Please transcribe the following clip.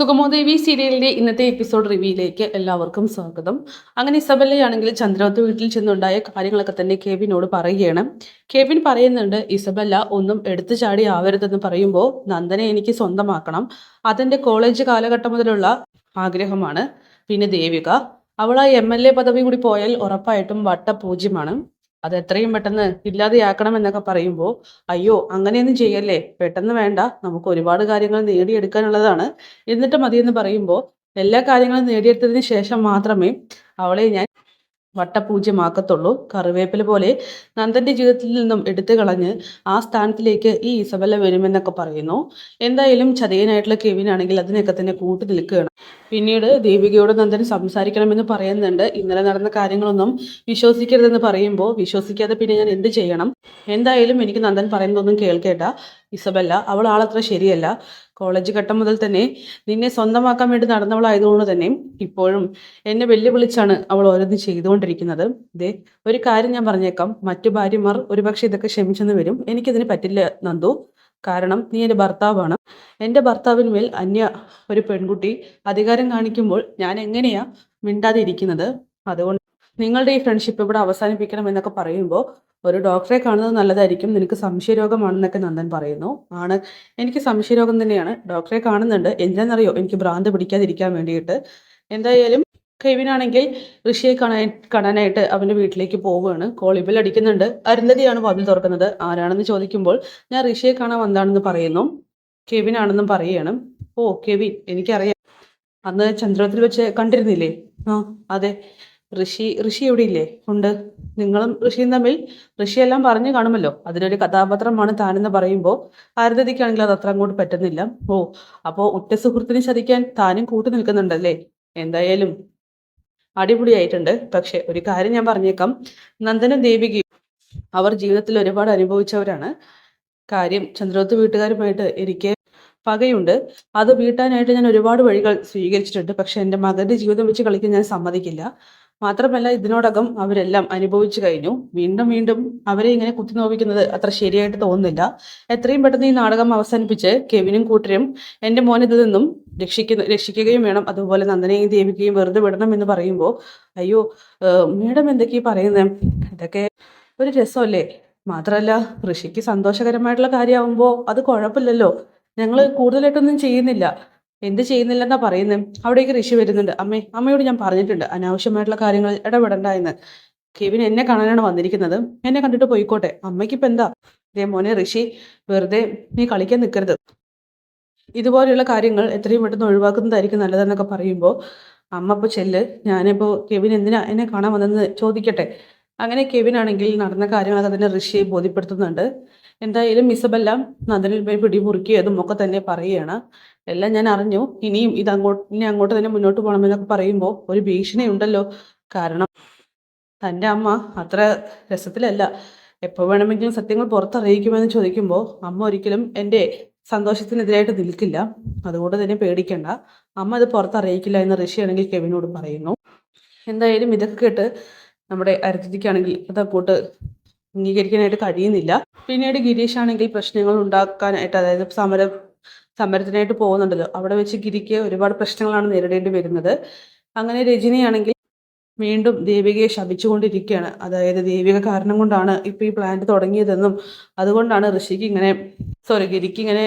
സുഗമോദേവി സീരിയലിന്റെ ഇന്നത്തെ എപ്പിസോഡ് റിവ്യൂയിലേക്ക് എല്ലാവർക്കും സ്വാഗതം. അങ്ങനെ ഇസബല്ലയാണെങ്കിൽ ചന്ദ്രവത്ത് വീട്ടിൽ ചെന്നുണ്ടായ കാര്യങ്ങളൊക്കെ തന്നെ കെവിനോട് പറയുകയാണ്. കെവിൻ പറയുന്നുണ്ട്, ഇസബല്ല ഒന്നും എടുത്തു ചാടി ആവരുതെന്ന് പറയുമ്പോൾ നന്ദനെ എനിക്ക് സ്വന്തമാക്കണം, അതെന്റെ കോളേജ് കാലഘട്ടം മുതലുള്ള ആഗ്രഹമാണ്. പിന്നെ ദേവിക, അവൾ ആ MLA പദവി കൂടി പോയാൽ ഉറപ്പായിട്ടും വട്ടപൂജ്യമാണ്, അത് എത്രയും പെട്ടെന്ന് ഇല്ലാതെയാക്കണം എന്നൊക്കെ പറയുമ്പോൾ, അയ്യോ അങ്ങനെയൊന്നും ചെയ്യല്ലേ, പെട്ടെന്ന് വേണ്ട, നമുക്ക് ഒരുപാട് കാര്യങ്ങൾ നേടിയെടുക്കാനുള്ളതാണ്, എന്നിട്ട് മതിയെന്ന് പറയുമ്പോൾ, എല്ലാ കാര്യങ്ങളും നേടിയെടുത്തതിന് ശേഷം മാത്രമേ അവളെ ഞാൻ വട്ടപൂജ്യമാക്കത്തുള്ളൂ. കറിവേപ്പില പോലെ നന്ദന്റെ ജീവിതത്തിൽ നിന്നും എടുത്തു കളഞ്ഞ് ആ സ്ഥാനത്തിലേക്ക് ഈ ഇസബല്ല വരുമെന്നൊക്കെ പറയുന്നു. എന്തായാലും ചതിയനായിട്ടുള്ള കെവിൻ ആണെങ്കിൽ അതിനൊക്കെ തന്നെ കൂട്ടു നിൽക്കുകയാണ്. പിന്നീട് ദേവികയോട് നന്ദൻ സംസാരിക്കണമെന്ന് പറയുന്നുണ്ട്. ഇന്നലെ നടന്ന കാര്യങ്ങളൊന്നും വിശ്വസിക്കരുതെന്ന് പറയുമ്പോൾ, വിശ്വസിക്കാതെ പിന്നെ ഞാൻ എന്ത് ചെയ്യണം, എന്തായാലും എനിക്ക് നന്ദൻ പറയുന്നതൊന്നും കേൾക്കേണ്ട ഇസബല്ല, അവൾ ആളത്ര ശരിയല്ല, കോളേജ് ഘട്ടം മുതൽ തന്നെ നിന്നെ സ്വന്തമാക്കാൻ വേണ്ടി നടന്നവളായതുകൊണ്ട് തന്നെ ഇപ്പോഴും എന്നെ വെല്ലുവിളിച്ചാണ് അവൾ ഓരോന്ന് ചെയ്തുകൊണ്ടിരിക്കുന്നത്. ഇതേ ഒരു കാര്യം ഞാൻ പറഞ്ഞേക്കാം, മറ്റു ഭാര്യമാർ ഒരുപക്ഷെ ഇതൊക്കെ ക്ഷമിച്ചെന്ന് വരും, എനിക്കിതിന് പറ്റില്ല നന്ദു. കാരണം നീ എൻ്റെ ഭർത്താവാണ്, എൻ്റെ ഭർത്താവിന് മേൽ അന്യ ഒരു പെൺകുട്ടി അധികാരം കാണിക്കുമ്പോൾ ഞാൻ എങ്ങനെയാ മിണ്ടാതെ ഇരിക്കുന്നത്? അതുകൊണ്ട് നിങ്ങളുടെ ഈ ഫ്രണ്ട്ഷിപ്പ് ഇവിടെ അവസാനിപ്പിക്കണം എന്നൊക്കെ പറയുമ്പോൾ, ഒരു ഡോക്ടറെ കാണുന്നത് നല്ലതായിരിക്കും, നിനക്ക് സംശയരോഗമാണെന്നൊക്കെ നന്ദൻ പറയുന്നു. ആണ്, എനിക്ക് സംശയരോഗം തന്നെയാണ്, ഡോക്ടറെ കാണുന്നുണ്ട്, എന്തിനാണെന്നറിയോ, എനിക്ക് ഭ്രാന്ത് പിടിക്കാതിരിക്കാൻ വേണ്ടിയിട്ട്. എന്തായാലും കെവിനാണെങ്കിൽ ഋഷിയെ കാണാനായിട്ട് അവൻ്റെ വീട്ടിലേക്ക് പോവുകയാണ്. കോളിബെൽ അടിക്കുന്നുണ്ട്. അരുന്ധതിയാണ് വാതിൽ തുറക്കുന്നത്. ആരാണെന്ന് ചോദിക്കുമ്പോൾ, ഞാൻ ഋഷിയെ കാണാൻ വന്നാണെന്ന് പറയുന്നു. കെവിൻ ആണെന്നും പറയുകയാണ്. ഓ കെവിൻ, എനിക്കറിയാം, അന്ന് ചന്ദ്രത്തിൽ വെച്ച് കണ്ടിരുന്നില്ലേ? ആ അതെ. ഋഷി എവിടെ ഇല്ലേ? ഉണ്ട്. നിങ്ങളും ഋഷിയും തമ്മിൽ ഋഷിയെല്ലാം പറഞ്ഞു കാണുമല്ലോ, അതിലൊരു കഥാപാത്രമാണ് താനെന്ന് പറയുമ്പോൾ അരുന്ധതിക്കാണെങ്കിൽ അത് അത്ര അങ്ങോട്ട് പറ്റുന്നില്ല. ഓ, അപ്പോൾ ഉറ്റ സുഹൃത്തിനെ ചതിക്കാൻ താനും കൂട്ടു നിൽക്കുന്നുണ്ടല്ലേ? എന്തായാലും അടിപൊളിയായിട്ടുണ്ട്. പക്ഷെ ഒരു കാര്യം ഞാൻ പറഞ്ഞേക്കാം, നന്ദനും ദേവികയും അവർ ജീവിതത്തിൽ ഒരുപാട് അനുഭവിച്ചവരാണ്. കാര്യം ചന്ദ്രോത്ത് വീട്ടുകാരുമായിട്ട് എനിക്ക് പകയുണ്ട്, അത് വീട്ടാനായിട്ട് ഞാൻ ഒരുപാട് വഴികൾ സ്വീകരിച്ചിട്ടുണ്ട്. പക്ഷെ എൻ്റെ മകൻ്റെ ജീവിതം വെച്ച് കളിക്കാൻ ഞാൻ സമ്മതിക്കില്ല. മാത്രമല്ല ഇതിനോടകം അവരെല്ലാം അനുഭവിച്ചു കഴിഞ്ഞു. വീണ്ടും വീണ്ടും അവരെ ഇങ്ങനെ കുത്തിനോവിക്കുന്നത് അത്ര ശരിയായിട്ട് തോന്നുന്നില്ല. എത്രയും പെട്ടെന്ന് ഈ നാടകം അവസാനിപ്പിച്ച് കെവിനും കൂട്ടരും എൻ്റെ മോനെ ഇതിൽ നിന്നും രക്ഷിക്കുകയും വേണം. അതുപോലെ നന്ദനെയും ദേവികയും വെറുതെ വിടണം എന്ന് പറയുമ്പോൾ, അയ്യോ മേഡം എന്തൊക്കെയാ പറയുന്നത്? ഇതൊക്കെ ഒരു രസമല്ലേ? മാത്രമല്ല ഋഷിക്ക് സന്തോഷകരമായിട്ടുള്ള കാര്യമാകുമ്പോൾ അത് കുഴപ്പമില്ലല്ലോ. ഞങ്ങൾ കൂടുതലായിട്ടൊന്നും ചെയ്യുന്നില്ല. എന്ത് ചെയ്യുന്നില്ലെന്നാ പറയുന്നത്? അവിടേക്ക് ഋഷി വരുന്നുണ്ട്. അമ്മയോട് ഞാൻ പറഞ്ഞിട്ടുണ്ട് അനാവശ്യമായിട്ടുള്ള കാര്യങ്ങൾ ഇടപെടണ്ട എന്ന്. കെവിൻ എന്നെ കാണാനാണ് വന്നിരിക്കുന്നത്, എന്നെ കണ്ടിട്ട് പോയിക്കോട്ടെ, അമ്മയ്ക്കിപ്പോൾ എന്താ? ദേ മോനെ ഋഷി, വെറുതെ നീ കളിക്കാൻ നിൽക്കരുത്, ഇതുപോലെയുള്ള കാര്യങ്ങൾ എത്രയും പെട്ടെന്ന് ഒഴിവാക്കുന്നതായിരിക്കും നല്ലതെന്നൊക്കെ പറയുമ്പോൾ, അമ്മ ഇപ്പോൾ ചെല്ല്, ഞാനിപ്പോൾ കെവിൻ എന്തിനാ എന്നെ കാണാൻ വന്നതെന്ന് ചോദിക്കട്ടെ. അങ്ങനെ കെവിൻ ആണെങ്കിൽ നടന്ന കാര്യങ്ങളൊക്കെ തന്നെ ഋഷിയെ ബോധ്യപ്പെടുത്തുന്നുണ്ട്. എന്തായാലും ഇസബെല്ലാം നന്ദനിൽ പോയി പിടിമുറുക്കിയതും ഒക്കെ തന്നെ പറയുകയാണ്. എല്ലാം ഞാൻ അറിഞ്ഞു, ഇനിയും ഇനി അങ്ങോട്ട് തന്നെ മുന്നോട്ട് പോകണമെന്നൊക്കെ പറയുമ്പോൾ ഒരു ഭീഷണി ഉണ്ടല്ലോ. കാരണം തൻ്റെ അമ്മ അത്ര രസത്തിലല്ല, എപ്പോൾ വേണമെങ്കിലും സത്യങ്ങൾ പുറത്തറിയിക്കുമെന്ന് ചോദിക്കുമ്പോൾ അമ്മ ഒരിക്കലും എൻ്റെ സന്തോഷത്തിനെതിരായിട്ട് നിൽക്കില്ല, അതുകൊണ്ട് തന്നെ പേടിക്കണ്ട, അമ്മ അത് പുറത്തറിയിക്കില്ല എന്ന് ഋഷിയാണെങ്കിൽ കെവിനോട് പറയുന്നു. എന്തായാലും ഇതൊക്കെ കേട്ട് നമ്മുടെ അരുന്ധതിക്കാണെങ്കിൽ അതങ്ങോട്ട് അംഗീകരിക്കാനായിട്ട് കഴിയുന്നില്ല. പിന്നീട് ഗിരീഷ് ആണെങ്കിൽ പ്രശ്നങ്ങൾ ഉണ്ടാക്കാനായിട്ട്, അതായത് സമരത്തിനായിട്ട് പോകുന്നുണ്ടല്ലോ, അവിടെ വെച്ച് ഗിരിക്ക് ഒരുപാട് പ്രശ്നങ്ങളാണ് നേരിടേണ്ടി വരുന്നത്. അങ്ങനെ രജനിയാണെങ്കിൽ വീണ്ടും ദേവികയെ ശപിച്ചുകൊണ്ടിരിക്കുകയാണ്. അതായത് ദേവിക കാരണം കൊണ്ടാണ് ഇപ്പോൾ ഈ പ്ലാന്റ് തുടങ്ങിയതെന്നും അതുകൊണ്ടാണ് ഗിരിക്ക് ഇങ്ങനെ